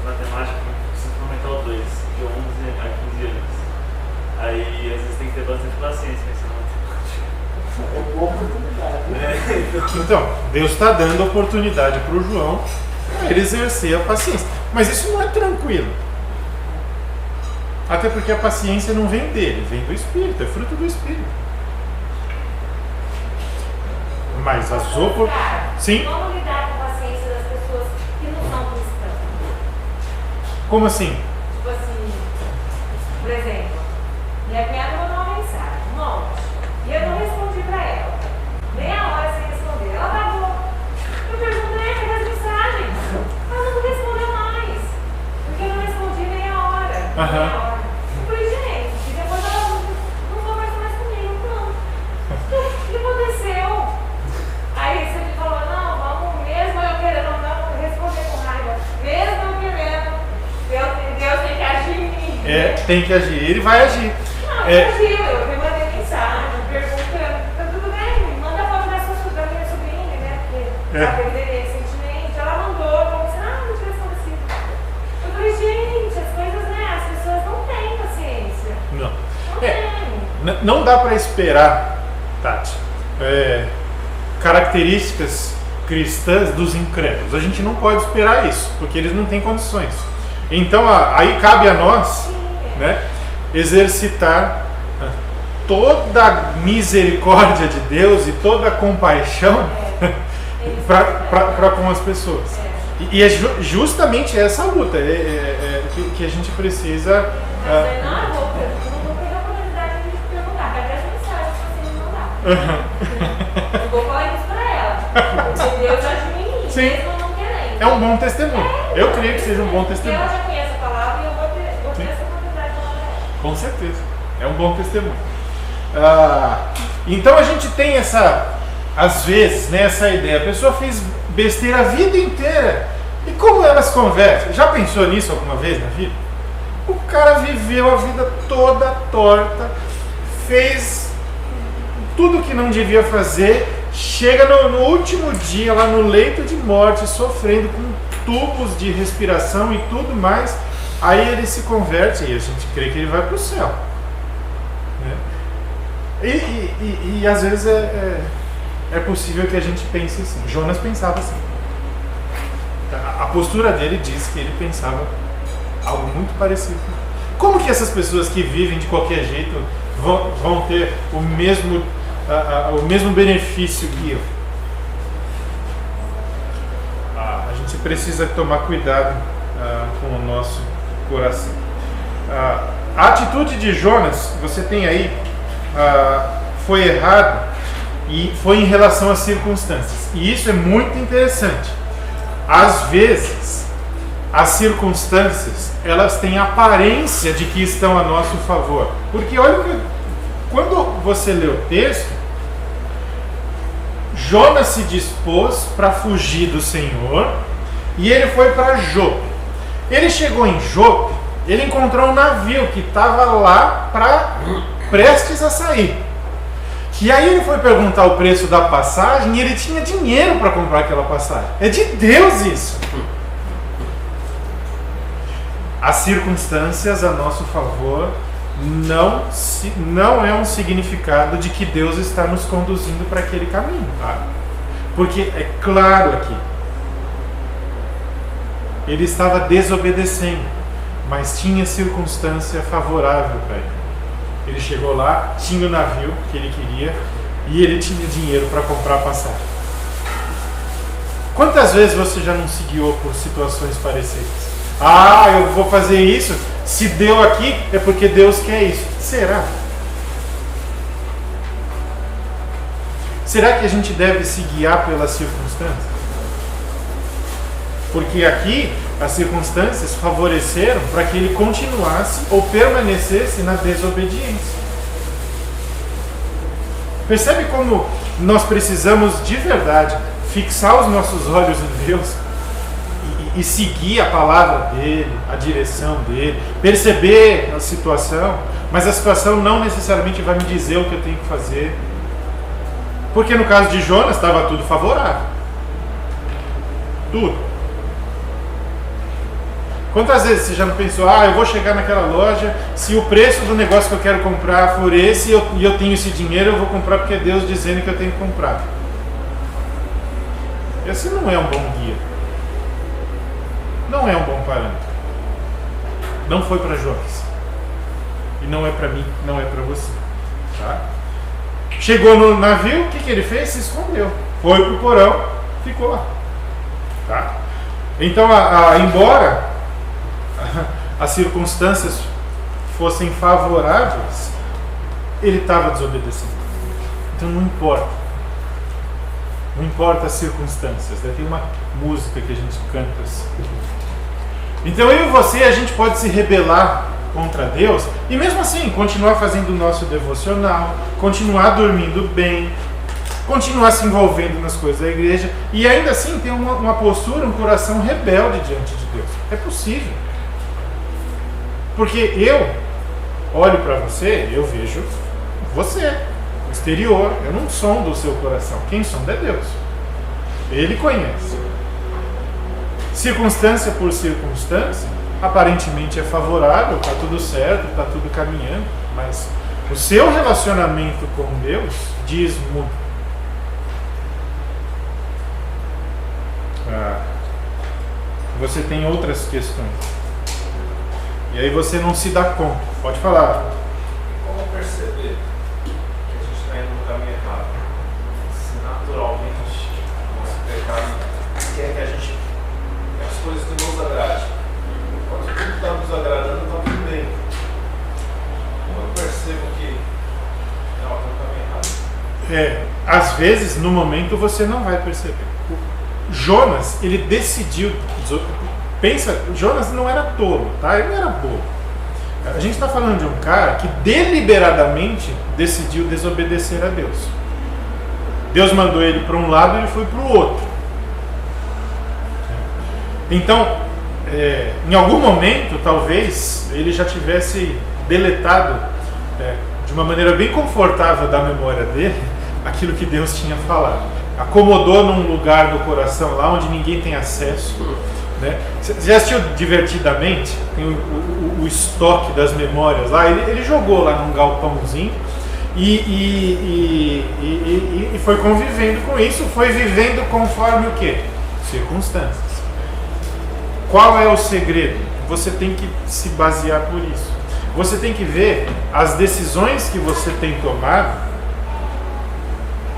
matemática, ensino fundamental 2, de 11 a 15 anos. Então, Deus está dando oportunidade para o João para ele exercer a paciência. Mas isso não é tranquilo. Até porque a paciência não vem dele, vem do Espírito, é fruto do Espírito. Mas as oportunidades... Sim? Como lidar com a paciência das pessoas que não são cristãs? Como assim? Tipo assim, por exemplo, minha cunhada mandou uma mensagem, um monte, e eu não respondi pra ela. Meia hora sem responder. Ela acabou. Eu perguntei, cadê as mensagens? Ela não respondeu mais. Porque eu não respondi meia hora. Meia hora. Eu falei, gente, e depois ela não conversa mais comigo, não. O que aconteceu? Aí você me falou, não, vamos, mesmo eu querendo não responder com raiva, mesmo eu querendo, Deus tem que agir em mim. Tem que agir, ele vai agir. Não, agiu, eu me mandei mensagem, perguntando, tá tudo bem, manda foto da minha sobrinha, né, porque ela perderia recentemente, ela mandou, como se, não tivesse acontecido. Eu falei, gente, as coisas, né, as pessoas não têm paciência. Não tem. Não dá para esperar, Tati, características cristãs dos incrédulos. A gente não pode esperar isso, porque eles não têm condições. Então, aí cabe a nós, né, exercitar toda a misericórdia de Deus e toda a compaixão para com as pessoas. E é justamente essa luta que a gente precisa... Mas não vou pegar a oportunidade de perguntar, cadê as mensagens que você me mandar? Eu vou falar isso pra ela. Porque Deus ajuda em mim, Sim. mesmo não querendo. É um bom testemunho. Eu creio que seja um bom testemunho. Ela já conhece a palavra e eu vou ter essa oportunidade de falar pra ela. Com certeza. É um bom testemunho. Então a gente tem às vezes, né, essa ideia. A pessoa fez besteira a vida inteira. E como ela se converte? Já pensou nisso alguma vez na vida? O cara viveu a vida toda torta, fez tudo que não devia fazer, chega no último dia lá no leito de morte, sofrendo com tubos de respiração e tudo mais. Aí ele se converte e a gente crê que ele vai para o céu, né? E às vezes é possível que a gente pense assim. Jonas pensava assim. A postura dele diz que ele pensava algo muito parecido. Como que essas pessoas que vivem de qualquer jeito vão ter o mesmo benefício que eu? A gente precisa tomar cuidado com o nosso coração. A atitude de Jonas, você tem aí, foi errada e foi em relação às circunstâncias. E isso é muito interessante. Às vezes, as circunstâncias, elas têm aparência de que estão a nosso favor. Porque olha que quando você lê o texto, Jonas se dispôs para fugir do Senhor e ele foi para Jope. Ele chegou em Jope, ele encontrou um navio que estava lá prestes a sair. E aí ele foi perguntar o preço da passagem e ele tinha dinheiro para comprar aquela passagem. É de Deus isso. As circunstâncias a nosso favor não é um significado de que Deus está nos conduzindo para aquele caminho, tá? Porque é claro aqui, ele estava desobedecendo, mas tinha circunstância favorável para ele. Ele chegou lá, tinha o navio que ele queria e ele tinha dinheiro para comprar a passagem. Quantas vezes você já não se guiou por situações parecidas? Eu vou fazer isso, se deu aqui é porque Deus quer isso. Será? Será que a gente deve se guiar pelas circunstâncias? Porque aqui as circunstâncias favoreceram para que ele continuasse ou permanecesse na desobediência. Percebe como nós precisamos de verdade fixar os nossos olhos em Deus e seguir a palavra dele, a direção dele, perceber a situação, mas a situação não necessariamente vai me dizer o que eu tenho que fazer. Porque no caso de Jonas estava tudo favorável. Tudo. Quantas vezes você já não pensou, eu vou chegar naquela loja, se o preço do negócio que eu quero comprar for esse e eu tenho esse dinheiro, eu vou comprar porque é Deus dizendo que eu tenho que comprar. esse não é um bom guia. Não é um bom parâmetro. Não foi para Jonas. E não é para mim, não é para você. Tá? Chegou no navio, o que ele fez? Se escondeu. Foi pro porão, ficou lá. Tá? Então, embora as circunstâncias fossem favoráveis, ele estava desobedecendo. Então não importa. Não importa as circunstâncias. Tem uma música que a gente canta assim. Então eu e você, a gente pode se rebelar contra Deus e mesmo assim continuar fazendo o nosso devocional, continuar dormindo bem, continuar se envolvendo nas coisas da igreja e ainda assim ter uma postura, um coração rebelde diante de Deus. É possível. Porque eu olho para você, eu vejo você, o exterior, eu não sondo o seu coração. Quem sonda é Deus. Ele conhece. Circunstância por circunstância, aparentemente é favorável, está tudo certo, está tudo caminhando, mas o seu relacionamento com Deus diz muito. Você tem outras questões. E aí você não se dá conta. Pode falar. Como perceber que a gente está indo no caminho errado? Se naturalmente o nosso pecado quer que a gente as coisas que nos agradem. Quando tudo está nos agradando, está tudo bem. Como eu percebo que não, está no caminho errado? Às vezes, no momento, você não vai perceber. Jonas, ele decidiu. Pensa, Jonas não era tolo, tá? Ele não era bobo. A gente está falando de um cara que deliberadamente decidiu desobedecer a Deus. Deus mandou ele para um lado e ele foi para o outro. Então, em algum momento, talvez, ele já tivesse deletado de uma maneira bem confortável da memória dele aquilo que Deus tinha falado. Acomodou num lugar no coração lá onde ninguém tem acesso. Né? Você já assistiu Divertidamente? Tem o estoque das memórias lá. Ele jogou lá num galpãozinho e foi convivendo com isso, foi vivendo conforme o quê? Circunstâncias. Qual é o segredo? Você tem que se basear por isso. Você tem que ver as decisões que você tem tomado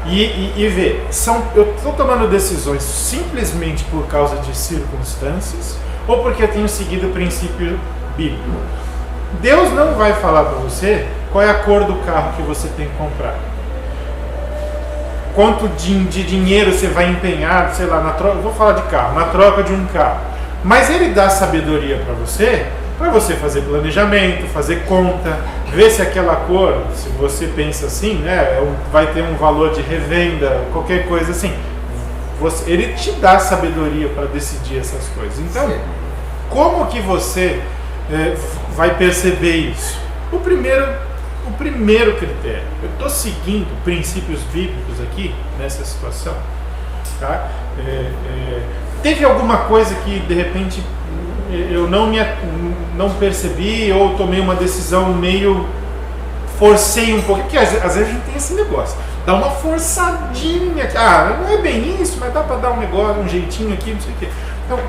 e ver, eu estou tomando decisões simplesmente por causa de circunstâncias ou porque eu tenho seguido o princípio bíblico. Deus não vai falar para você qual é a cor do carro que você tem que comprar, quanto de dinheiro você vai empenhar, sei lá, vou falar de carro, na troca de um carro, mas Ele dá sabedoria para você fazer planejamento, fazer conta, ver se aquela cor, se você pensa assim, né, vai ter um valor de revenda, qualquer coisa assim. Ele te dá sabedoria para decidir essas coisas. Então, como que você vai perceber isso? O primeiro critério, eu estou seguindo princípios bíblicos aqui, nessa situação. Tá? Teve alguma coisa que, de repente, eu não percebi ou tomei uma decisão meio forcei um pouco, porque às vezes a gente tem esse negócio, dá uma forçadinha, não é bem isso, mas dá para dar um negócio, um jeitinho aqui, não sei o quê. Então,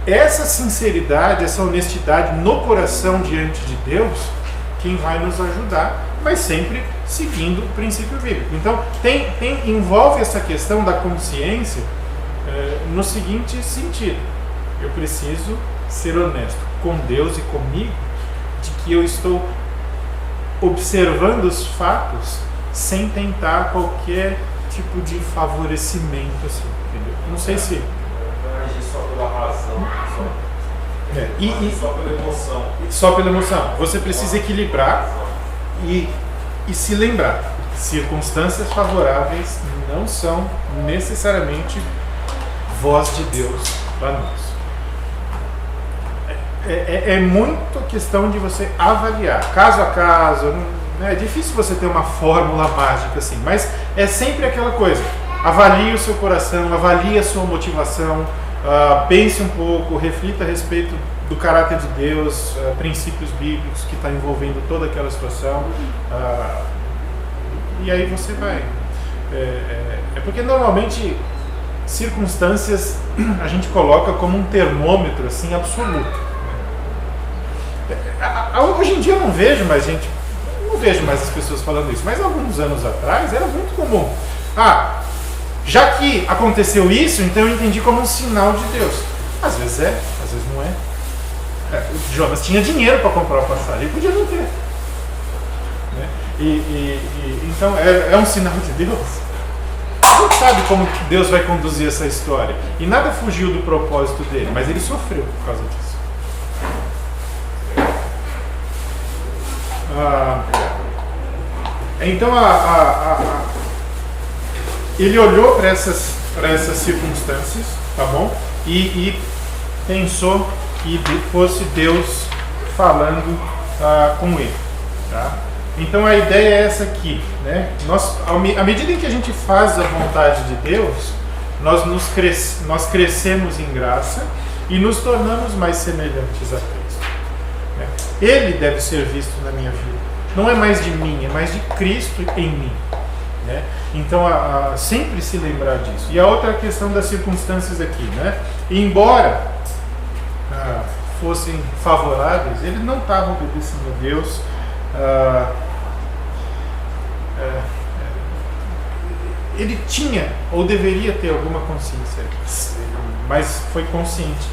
essa sinceridade, essa honestidade no coração diante de Deus, quem vai nos ajudar, mas sempre seguindo o princípio bíblico. Então, envolve essa questão da consciência no seguinte sentido: eu preciso ser honesto com Deus e comigo, de que eu estou observando os fatos sem tentar qualquer tipo de favorecimento, assim, entendeu? Não sei se... agir só pela razão, só pela emoção. Só pela emoção. Você precisa equilibrar e se lembrar: circunstâncias favoráveis não são necessariamente voz de Deus para nós. É muito questão de você avaliar, caso a caso. É difícil você ter uma fórmula mágica assim, mas é sempre aquela coisa: avalie o seu coração, avalie a sua motivação, pense um pouco, reflita a respeito do caráter de Deus, princípios bíblicos que está envolvendo toda aquela situação, e aí você vai. É porque normalmente circunstâncias a gente coloca como um termômetro assim absoluto. Hoje em dia eu não vejo mais gente, não vejo mais as pessoas falando isso, mas alguns anos atrás era muito comum. Já que aconteceu isso, então eu entendi como um sinal de Deus. Às vezes é, às vezes não é. O Jonas tinha dinheiro para comprar a passagem, ele podia não ter. Né? Então é um sinal de Deus. A gente sabe como que Deus vai conduzir essa história. E nada fugiu do propósito dele, mas ele sofreu por causa disso. Então ele olhou para essas circunstâncias, tá bom? E pensou que fosse Deus falando com ele, tá? Então a ideia é essa aqui, né? À medida em que a gente faz a vontade de Deus, nós crescemos em graça e nos tornamos mais semelhantes a Cristo, né? Ele deve ser visto na minha vida. Não é mais de mim, é mais de Cristo em mim, né? Então sempre se lembrar disso. E a outra questão das circunstâncias aqui, né? Embora fossem favoráveis, ele não estava obedecendo a Deus. Ele tinha ou deveria ter alguma consciência, mas foi consciente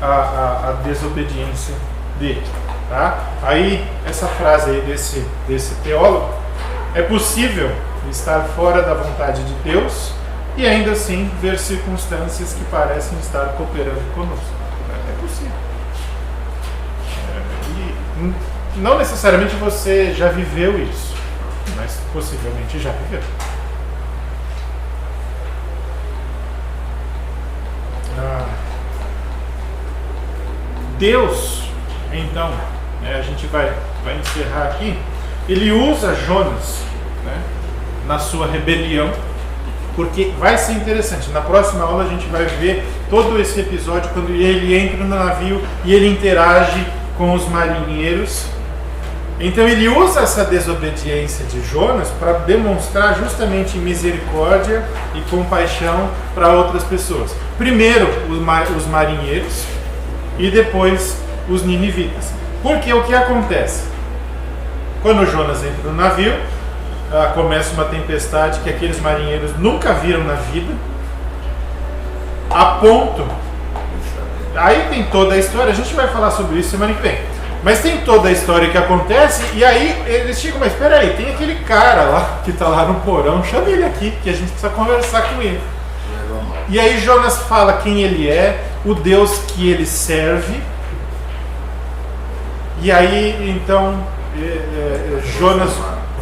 a desobediência dele, tá? Aí essa frase aí desse teólogo: é possível estar fora da vontade de Deus e ainda assim ver circunstâncias que parecem estar cooperando conosco. É possível. E não necessariamente você já viveu isso, mas possivelmente já viveu. Deus, então, a gente vai encerrar aqui. Ele usa Jonas, né, na sua rebelião, porque vai ser interessante. Na próxima aula a gente vai ver todo esse episódio quando ele entra no navio e ele interage com os marinheiros. Então ele usa essa desobediência de Jonas para demonstrar justamente misericórdia e compaixão para outras pessoas. Primeiro os marinheiros e depois os ninivitas. Porque o que acontece? Quando Jonas entra no navio, começa uma tempestade que aqueles marinheiros nunca viram na vida, a ponto... Aí tem toda a história, a gente vai falar sobre isso semana que vem. Mas tem toda a história que acontece, e aí eles ficam: mas espera aí, tem aquele cara lá, que está lá no porão, chama ele aqui, que a gente precisa conversar com ele. E aí Jonas fala quem ele é, o Deus que ele serve, e aí então Jonas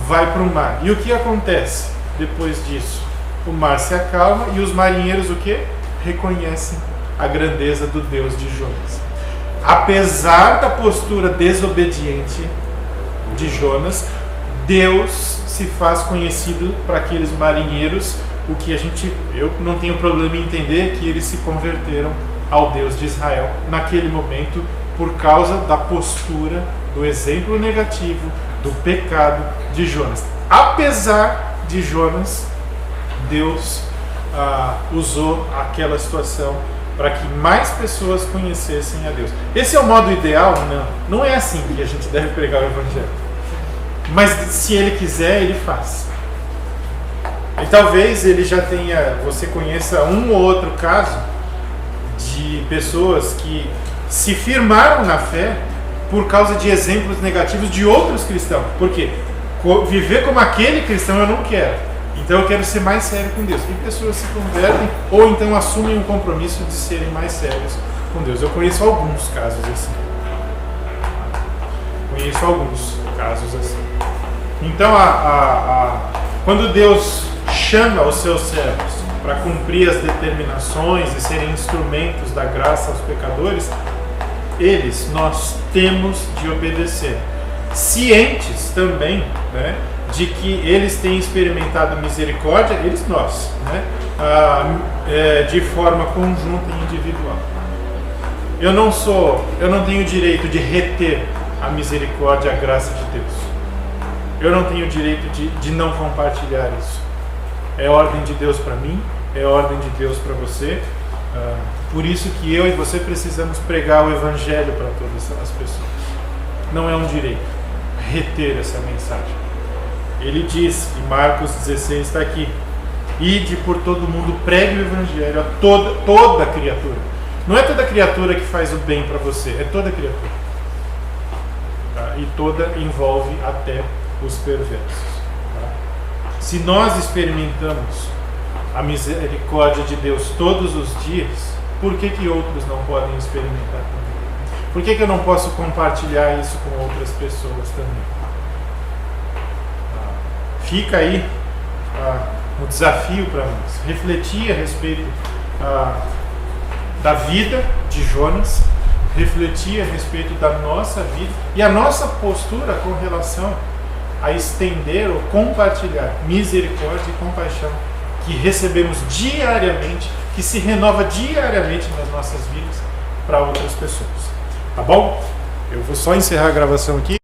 vai para o mar. E o que acontece depois disso? O mar se acalma e os marinheiros o quê? Reconhecem a grandeza do Deus de Jonas. Apesar da postura desobediente de Jonas, Deus se faz conhecido para aqueles marinheiros, o que eu não tenho problema em entender que eles se converteram ao Deus de Israel naquele momento por causa da postura, do exemplo negativo, do pecado de Jonas. Apesar de Jonas, Deus usou aquela situação para que mais pessoas conhecessem a Deus. Esse é o modo ideal? Não é assim que a gente deve pregar o Evangelho. Mas se Ele quiser, Ele faz. E talvez Ele já tenha, você conheça um ou outro caso de pessoas que se firmaram na fé por causa de exemplos negativos de outros cristãos. Por quê? Viver como aquele cristão eu não quero. Então eu quero ser mais sério com Deus. E pessoas se convertem ou então assumem um compromisso de serem mais sérios com Deus. Eu conheço alguns casos assim. Então quando Deus chama os seus servos para cumprir as determinações e serem instrumentos da graça aos pecadores, nós temos de obedecer. Cientes também, né, de que eles têm experimentado misericórdia, nós, né, de forma conjunta e individual. Eu não tenho direito de reter a misericórdia e a graça de Deus. Eu não tenho direito de não compartilhar isso. É ordem de Deus para mim é ordem de Deus para você. Por isso que eu e você precisamos pregar o Evangelho para todas as pessoas. Não é um direito reter essa mensagem. Ele diz, e Marcos 16 está aqui: ide por todo mundo, pregue o Evangelho a toda criatura. Não é toda criatura que faz o bem para você, é toda criatura. E toda envolve até os perversos. Se nós experimentamos a misericórdia de Deus todos os dias, por que outros não podem experimentar também? Por que eu não posso compartilhar isso com outras pessoas também? Fica aí um desafio para nós, refletir a respeito da vida de Jonas, refletir a respeito da nossa vida e a nossa postura com relação a estender ou compartilhar misericórdia e compaixão que recebemos diariamente, que se renova diariamente nas nossas vidas para outras pessoas. Tá bom? Eu vou só encerrar a gravação aqui.